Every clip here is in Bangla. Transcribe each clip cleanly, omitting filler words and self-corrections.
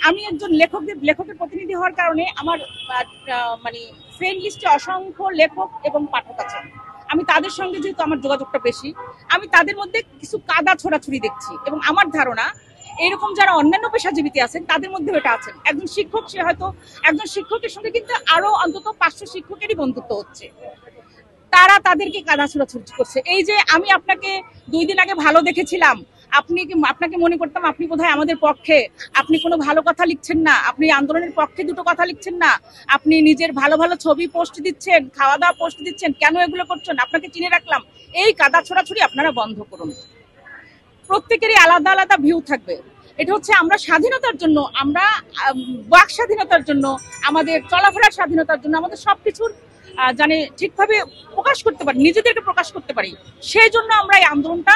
আমি একজন লেখকের প্রতিনিধি হওয়ার কারণে আমার মানে ফ্রেন্ড লিস্টে অসংখ্য লেখক এবং পাঠক আছেন। আমি তাদের সঙ্গে যেহেতু আমার যোগাযোগটা বেশি, আমি তাদের মধ্যে কিছু কাদা ছোড়াছুড়ি দেখছি এবং আমার ধারণা এরকম যারা অন্যান্য পেশাজীবী আছেন তাদের মধ্যেও এটা আছেন। একজন শিক্ষক, সে হয়তো একজন শিক্ষকের সঙ্গে কিন্তু আরো অন্তত 500 শিক্ষকেরই বন্ধুত্ব হচ্ছে, তারা তাদেরকে কাদা ছোড়াছুড়ি করছে। এই যে আমি আপনাকে 2 দিন আগে ভালো দেখেছিলাম, আপনাকে মনে করতাম আপনি বোধহয় আমাদের পক্ষে, আপনি কোনো ভালো কথা লিখছেন না, আপনি আন্দোলনের পক্ষে দুটো কথা লিখছেন না, আপনি নিজের ভালো ভালো ছবি পোস্ট দিচ্ছেন, খাওয়া দাওয়া পোস্ট দিচ্ছেন, কেন এগুলো করছেন, আপনাকে চিনে রাখলাম। এই কাদা ছোড়াছুড়ি আপনারা বন্ধ করুন। প্রত্যেকেরই আলাদা আলাদা ভিউ থাকবে। এটা হচ্ছে আমরা স্বাধীনতার জন্য, আমরা বাক স্বাধীনতার জন্য, আমাদের চলাফেরার স্বাধীনতার জন্য, আমাদের সবকিছুর জানে ঠিকভাবে প্রকাশ করতে পারি, নিজেদেরকে প্রকাশ করতে পারি, সেই জন্য আমরা এই আন্দোলনটা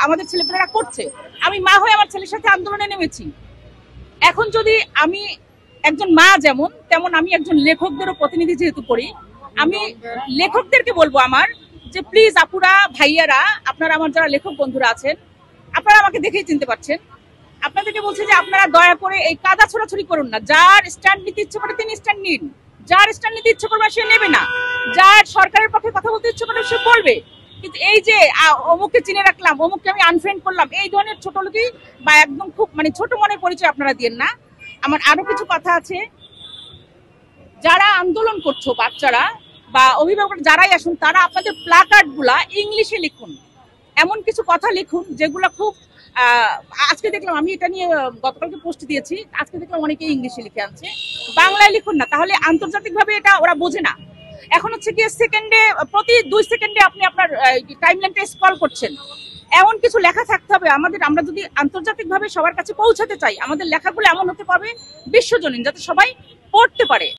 আমাদের ছেলেপেলেরা করছে। আমি মা হয়ে আমার ছেলের সাথে আন্দোলনে নেমেছি। এখন যদি আমি একজন মা যেমন, তেমন আমি একজন লেখকদেরও প্রতিনিধি যেহেতু করি, আমি লেখকদেরকে বলবো আমার যে প্লিজ আপুরা, ভাইয়ারা, আপনারা আমার যারা লেখক বন্ধুরা আছেন, আপনারা আমাকে দেখেই চিনতে পারছেন, আপনাদেরকে বলছে যে আপনারা দয়া করে এই কাদা ছোড়াছুড়ি করুন না। যার স্ট্যান্ড নিতে ইচ্ছে করে তিনি স্ট্যান্ড নিন, যার স্ট্যান্ড নিতে ইচ্ছে করবে সে নেবে না, যার সরকারের পক্ষে কথা বলতে ইচ্ছে করে সে বলবে। কিন্তু এই যে অমুককে চিনে রাখলাম, অমুককে আমি আনফ্রেন্ড করলাম, এই ধরনের ছোট লোকই বা একদম খুব মানে ছোট মনের পরিচয় আপনারা দিয়েন না। আমার আরো কিছু কথা আছে। যারা আন্দোলন করছো, বাচ্চারা বা অভিভাবক যারাই আসুন, তারা আপনাদের প্ল্যাকার্ড গুলা ইংলিশে লিখুন, এমন কিছু কথা লিখুন যেগুলো খুব আজকে দেখলাম, আমি এটা নিয়ে গতকালকে পোস্ট দিয়েছি, আজকে দেখলাম অনেকেই ইংলিশে লিখে আনছে, বাংলায় লিখুন না, তাহলে আন্তর্জাতিকভাবে এটা ওরা বোঝে না। এখন হচ্ছে কি সেকেন্ডে, প্রতি 2 সেকেন্ডে আপনি আপনার টাইমলাইনটা স্ক্রল করছেন, এমন কিছু লেখা থাকতে হবে আমাদের। আমরা যদি আন্তর্জাতিকভাবে সবার কাছে পৌঁছাতে চাই, আমাদের লেখাগুলো এমন হতে পারে বিশ্বজনীন, যাতে সবাই পড়তে পারে।